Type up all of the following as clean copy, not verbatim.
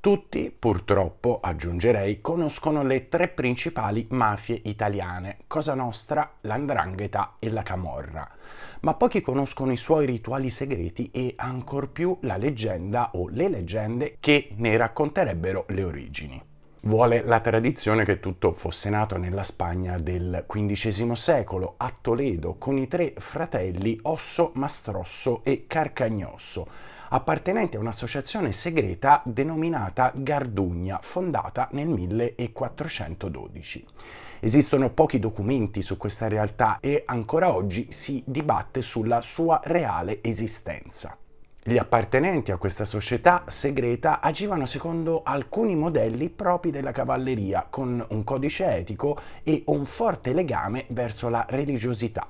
Tutti, purtroppo, aggiungerei, conoscono le tre principali mafie italiane: Cosa Nostra, l''Ndrangheta e la Camorra. Ma pochi conoscono i suoi rituali segreti e ancor più la leggenda o le leggende che ne racconterebbero le origini. Vuole la tradizione che tutto fosse nato nella Spagna del XV secolo, a Toledo, con i tre fratelli Osso, Mastrosso e Carcagnosso, appartenenti a un'associazione segreta denominata Gardugna, fondata nel 1412. Esistono pochi documenti su questa realtà e ancora oggi si dibatte sulla sua reale esistenza. Gli appartenenti a questa società segreta agivano secondo alcuni modelli propri della cavalleria, con un codice etico e un forte legame verso la religiosità.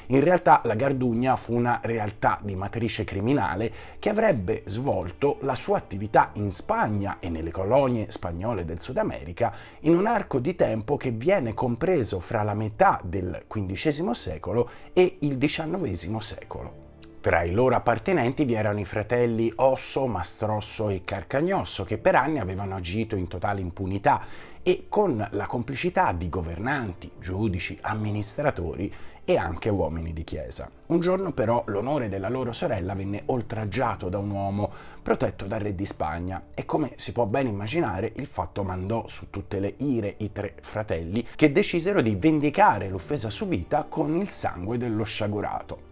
In realtà la Gardugna fu una realtà di matrice criminale che avrebbe svolto la sua attività in Spagna e nelle colonie spagnole del Sud America in un arco di tempo che viene compreso fra la metà del XV secolo e il XIX secolo. Tra i loro appartenenti vi erano i fratelli Osso, Mastrosso e Carcagnosso, che per anni avevano agito in totale impunità e con la complicità di governanti, giudici, amministratori e anche uomini di chiesa. Un giorno però l'onore della loro sorella venne oltraggiato da un uomo protetto dal re di Spagna e, come si può ben immaginare, il fatto mandò su tutte le ire i tre fratelli, che decisero di vendicare l'offesa subita con il sangue dello sciagurato.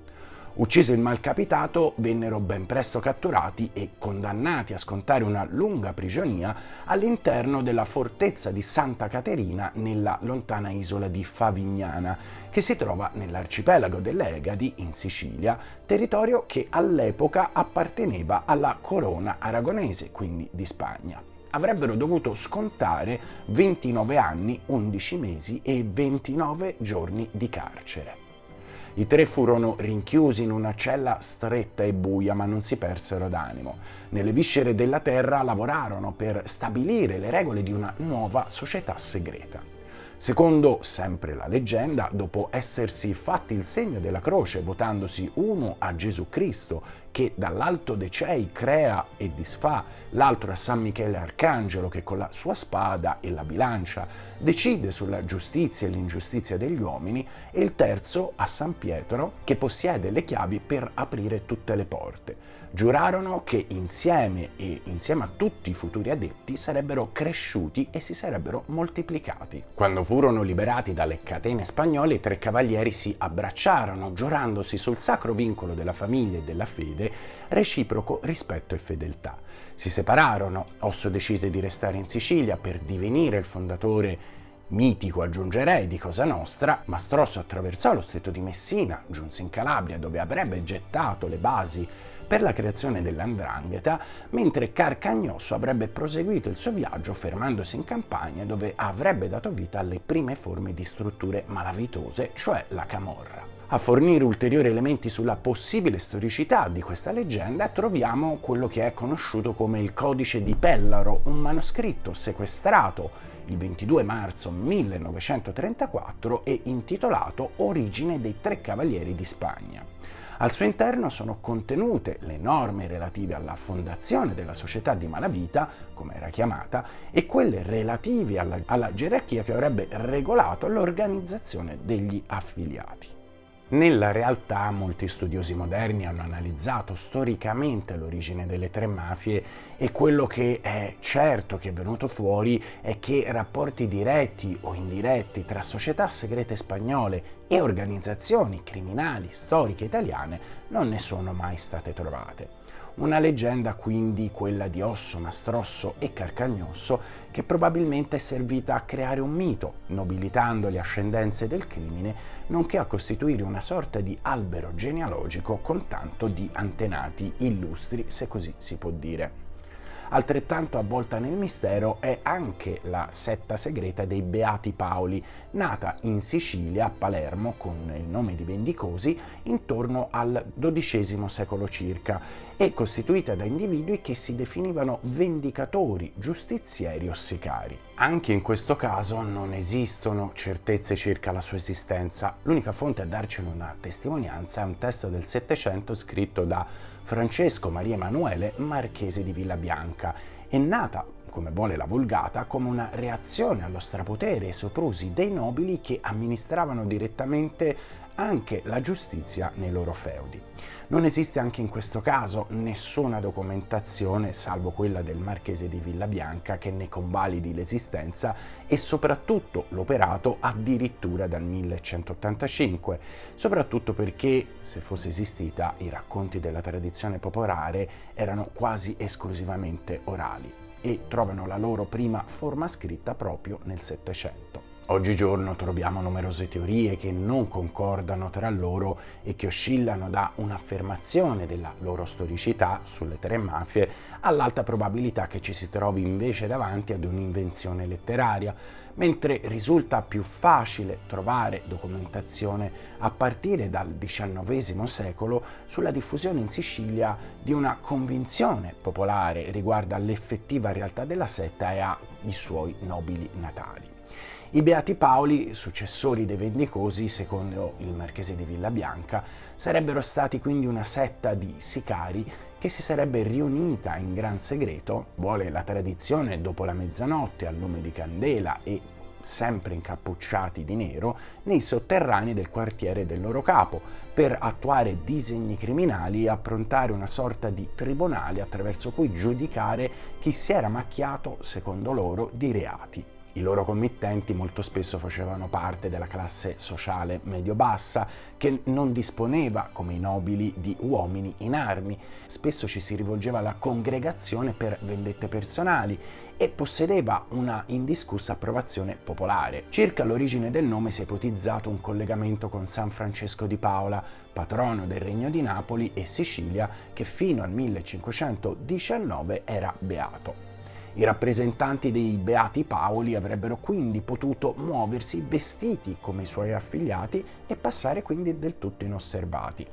Ucciso il malcapitato, vennero ben presto catturati e condannati a scontare una lunga prigionia all'interno della fortezza di Santa Caterina nella lontana isola di Favignana, che si trova nell'arcipelago delle Egadi in Sicilia, territorio che all'epoca apparteneva alla corona aragonese, quindi di Spagna. Avrebbero dovuto scontare 29 anni, 11 mesi e 29 giorni di carcere. I tre furono rinchiusi in una cella stretta e buia, ma non si persero d'animo. Nelle viscere della terra lavorarono per stabilire le regole di una nuova società segreta. Secondo sempre la leggenda, dopo essersi fatti il segno della croce votandosi uno a Gesù Cristo, che dall'alto dei cieli crea e disfà, l'altro a San Michele Arcangelo, che con la sua spada e la bilancia decide sulla giustizia e l'ingiustizia degli uomini, e il terzo a San Pietro, che possiede le chiavi per aprire tutte le porte. Giurarono che insieme a tutti i futuri adepti sarebbero cresciuti e si sarebbero moltiplicati. Quando furono liberati dalle catene spagnole, i tre cavalieri si abbracciarono, giurandosi sul sacro vincolo della famiglia e della fede, reciproco rispetto e fedeltà. Si separarono, Osso decise di restare in Sicilia per divenire il fondatore mitico, aggiungerei, di Cosa Nostra. Mastrosso attraversò lo stretto di Messina, giunse in Calabria, dove avrebbe gettato le basi per la creazione dell''Ndrangheta, mentre Carcagnosso avrebbe proseguito il suo viaggio fermandosi in Campania, dove avrebbe dato vita alle prime forme di strutture malavitose, cioè la Camorra. A fornire ulteriori elementi sulla possibile storicità di questa leggenda troviamo quello che è conosciuto come il Codice di Pellaro, un manoscritto sequestrato il 22 marzo 1934 e intitolato Origine dei Tre Cavalieri di Spagna. Al suo interno sono contenute le norme relative alla fondazione della società di malavita, come era chiamata, e quelle relative alla gerarchia che avrebbe regolato l'organizzazione degli affiliati. Nella realtà molti studiosi moderni hanno analizzato storicamente l'origine delle tre mafie e quello che è certo che è venuto fuori è che rapporti diretti o indiretti tra società segrete spagnole e organizzazioni criminali storiche italiane non ne sono mai state trovate. Una leggenda quindi quella di Osso, Mastrosso e Carcagnosso, che probabilmente è servita a creare un mito, nobilitando le ascendenze del crimine, nonché a costituire una sorta di albero genealogico con tanto di antenati illustri, se così si può dire. Altrettanto avvolta nel mistero è anche la setta segreta dei Beati Paoli, nata in Sicilia, a Palermo, con il nome di Vendicosi, intorno al XII secolo circa, e costituita da individui che si definivano vendicatori, giustizieri o sicari. Anche in questo caso non esistono certezze circa la sua esistenza. L'unica fonte a darcene una testimonianza è un testo del Settecento scritto da Francesco Maria Emanuele, marchese di Villabianca. È nata come vuole la Vulgata, come una reazione allo strapotere e ai soprusi dei nobili che amministravano direttamente anche la giustizia nei loro feudi. Non esiste anche in questo caso nessuna documentazione, salvo quella del marchese di Villabianca, che ne convalidi l'esistenza e soprattutto l'operato addirittura dal 1185, soprattutto perché, se fosse esistita, i racconti della tradizione popolare erano quasi esclusivamente orali e trovano la loro prima forma scritta proprio nel Settecento. Oggigiorno troviamo numerose teorie che non concordano tra loro e che oscillano da un'affermazione della loro storicità sulle tre mafie all'alta probabilità che ci si trovi invece davanti ad un'invenzione letteraria, mentre risulta più facile trovare documentazione a partire dal XIX secolo sulla diffusione in Sicilia di una convinzione popolare riguardo all'effettiva realtà della setta e ai suoi nobili natali. I Beati Paoli, successori dei Vendicosi, secondo il marchese di Villabianca, sarebbero stati quindi una setta di sicari che si sarebbe riunita in gran segreto, vuole la tradizione, dopo la mezzanotte al lume di candela e sempre incappucciati di nero, nei sotterranei del quartiere del loro capo, per attuare disegni criminali e approntare una sorta di tribunale attraverso cui giudicare chi si era macchiato, secondo loro, di reati. I loro committenti molto spesso facevano parte della classe sociale medio-bassa, che non disponeva, come i nobili, di uomini in armi. Spesso ci si rivolgeva alla congregazione per vendette personali e possedeva una indiscussa approvazione popolare. Circa l'origine del nome si è ipotizzato un collegamento con San Francesco di Paola, patrono del Regno di Napoli e Sicilia, che fino al 1519 era beato. I rappresentanti dei Beati Paoli avrebbero quindi potuto muoversi vestiti come i suoi affiliati e passare quindi del tutto inosservati.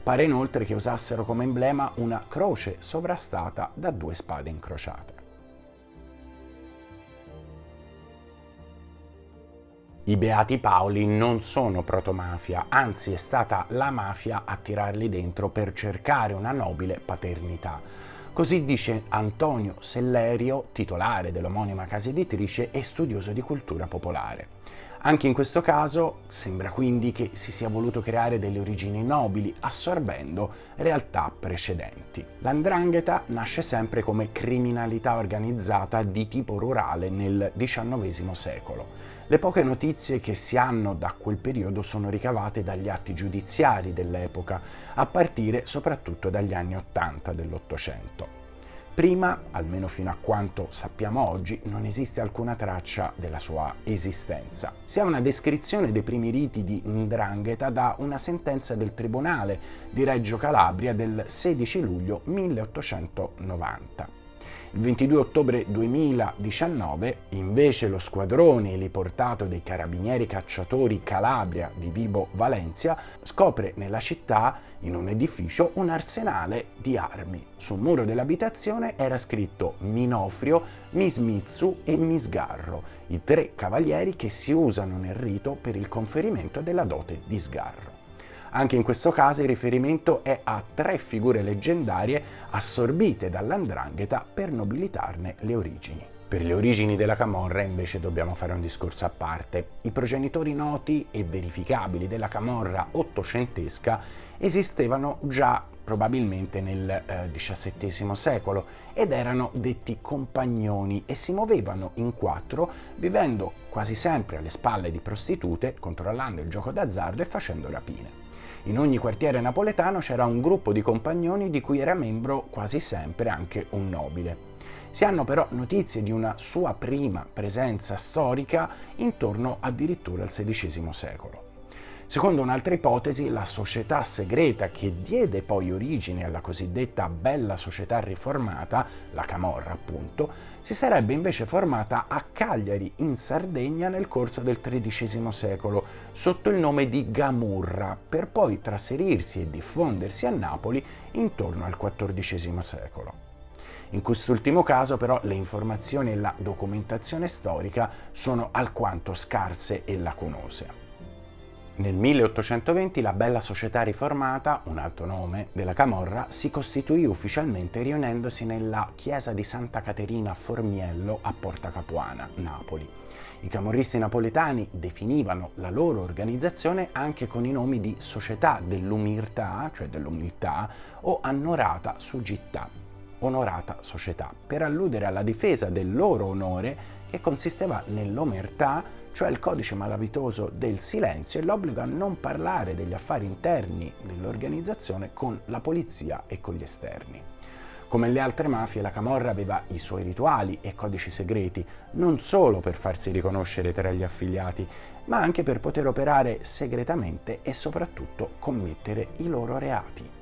Pare inoltre che usassero come emblema una croce sovrastata da due spade incrociate. I Beati Paoli non sono protomafia, anzi è stata la mafia a tirarli dentro per cercare una nobile paternità. Così dice Antonio Sellerio, titolare dell'omonima casa editrice e studioso di cultura popolare. Anche in questo caso sembra quindi che si sia voluto creare delle origini nobili, assorbendo realtà precedenti. L''ndrangheta nasce sempre come criminalità organizzata di tipo rurale nel XIX secolo. Le poche notizie che si hanno da quel periodo sono ricavate dagli atti giudiziari dell'epoca, a partire soprattutto dagli anni '80 dell'Ottocento. Prima, almeno fino a quanto sappiamo oggi, non esiste alcuna traccia della sua esistenza. Si ha una descrizione dei primi riti di 'ndrangheta da una sentenza del Tribunale di Reggio Calabria del 16 luglio 1890. Il 22 ottobre 2019, invece, lo squadrone eliportato dei carabinieri cacciatori Calabria di Vibo Valentia scopre nella città, in un edificio, un arsenale di armi. Sul muro dell'abitazione era scritto Minofrio, Mismitsu e Misgarro, i tre cavalieri che si usano nel rito per il conferimento della dote di sgarro. Anche in questo caso il riferimento è a tre figure leggendarie assorbite dall''ndrangheta per nobilitarne le origini. Per le origini della camorra invece dobbiamo fare un discorso a parte. I progenitori noti e verificabili della camorra ottocentesca esistevano già probabilmente nel XVII secolo ed erano detti compagnoni e si muovevano in quattro, vivendo quasi sempre alle spalle di prostitute, controllando il gioco d'azzardo e facendo rapine. In ogni quartiere napoletano c'era un gruppo di compagnoni di cui era membro quasi sempre anche un nobile. Si hanno però notizie di una sua prima presenza storica intorno addirittura al XVI secolo. Secondo un'altra ipotesi, la società segreta che diede poi origine alla cosiddetta Bella Società Riformata, la Camorra appunto, si sarebbe invece formata a Cagliari, in Sardegna, nel corso del XIII secolo, sotto il nome di Gamurra, per poi trasferirsi e diffondersi a Napoli intorno al XIV secolo. In quest'ultimo caso però le informazioni e la documentazione storica sono alquanto scarse e lacunose. Nel 1820 la Bella Società Riformata, un altro nome della Camorra, si costituì ufficialmente riunendosi nella chiesa di Santa Caterina a Formiello a Porta Capuana, Napoli. I camorristi napoletani definivano la loro organizzazione anche con i nomi di Società dell'Umiltà, cioè dell'umiltà, o Annorata Sugittà, onorata società, per alludere alla difesa del loro onore che consisteva nell'omertà, cioè il codice malavitoso del silenzio e l'obbligo a non parlare degli affari interni dell'organizzazione con la polizia e con gli esterni. Come le altre mafie, la Camorra aveva i suoi rituali e codici segreti, non solo per farsi riconoscere tra gli affiliati, ma anche per poter operare segretamente e soprattutto commettere i loro reati.